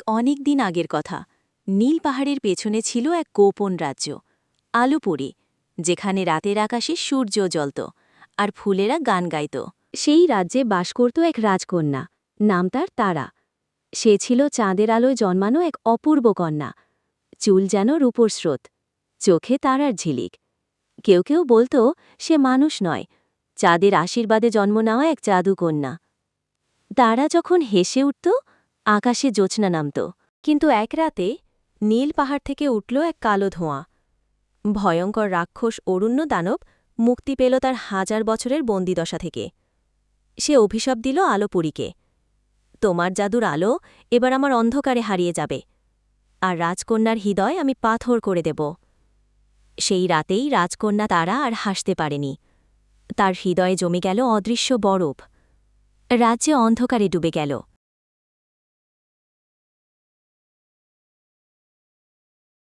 অনেক দিন আগের কথা। নীল পাহাড়ের পেছনে ছিল এক গোপন রাজ্য, আলোপুরী, যেখানে রাতের আকাশে সূর্য জ্বলত আর ফুলেরা গান গাইত। সেই রাজ্যে বাস করত এক রাজকন্যা, নাম তার তারা। সে ছিল চাঁদের আলোয় জন্মানো এক অপূর্ব কন্যা। চুল যেন রূপোর স্রোত, চোখে তারার ঝিলিক। কেউ কেউ বলতো সে মানুষ নয়, চাঁদের আশীর্বাদে জন্ম নেওয়া এক জাদুকন্যা। তারা যখন হেসে উঠত, আকাশে জ্যোৎস্না নামত। কিন্তু এক রাতে নীল পাহাড় থেকে উঠল এক কালো ধোঁয়া। ভয়ঙ্কর রাক্ষস অরণ্য দানব মুক্তি পেল তার 1000 বছরের বন্দিদশা থেকে। সে অভিশাপ দিল আলোপুরীকে, তোমার জাদুর আলো এবার আমার অন্ধকারে হারিয়ে যাবে, আর রাজকন্যার হৃদয় আমি পাথর করে দেব। সেই রাতেই রাজকন্যা তারা আর হাসতে পারেনি। তার হৃদয়ে জমে গেল অদৃশ্য বরফ। রাজ্যে অন্ধকারে ডুবে গেল।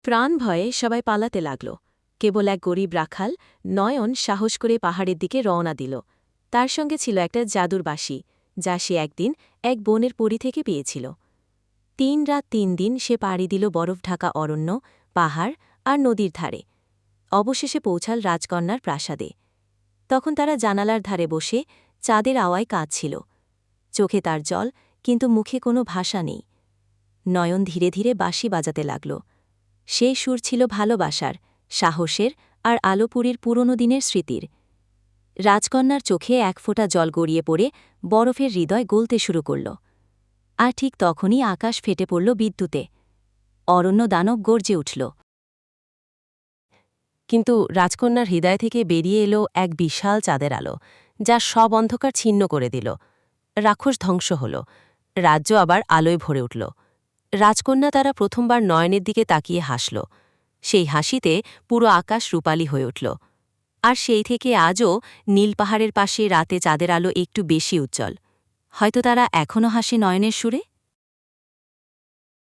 প্রাণ ভয়ে সবাই পালাতে লাগল। কেবল এক গরিব রাখাল নয়ন সাহস করে পাহাড়ের দিকে রওনা দিল। তার সঙ্গে ছিল একটা জাদুর বাঁশি, যা সে একদিন এক বনের পরী থেকে পেয়েছিল। 3 রাত 3 দিন সে পাড়ি দিল বরফ ঢাকা অরণ্য, পাহাড় আর নদীর ধারে। অবশেষে পৌঁছাল রাজকন্যার প্রাসাদে। তখন তারা জানালার ধারে বসে চাঁদের আওয়ায় কাঁদছিল। চোখে তার জল, কিন্তু মুখে কোনো ভাষা নেই। নয়ন ধীরে ধীরে বাঁশি বাজাতে লাগল। সেই সুর ছিল ভালোবাসার, সাহসের আর আলোপুরীর পুরনো দিনের স্মৃতির। রাজকন্যার চোখে এক ফোঁটা জল গড়িয়ে পড়ে বরফের হৃদয় গলতে শুরু করল। আর ঠিক তখনই আকাশ ফেটে পড়ল বিদ্যুতে। অরণ্য দানব গর্জে উঠল। কিন্তু রাজকন্যার হৃদয় থেকে বেরিয়ে এলো এক বিশাল চাঁদের আলো, যা সব অন্ধকার ছিন্ন করে দিল। রাক্ষস ধ্বংস হল, রাজ্য আবার আলোয় ভরে উঠল। রাজকন্যা তারা প্রথমবার নয়নের দিকে তাকিয়ে হাসল। সেই হাসিতে পুরো আকাশ রূপালী হয়ে উঠল। আর সেই থেকে আজও নীল পাহাড়ের পাশে রাতে চাঁদের আলো একটু বেশি উজ্জ্বল। হয়তো তারা এখনও হাসে নয়নের সুরে।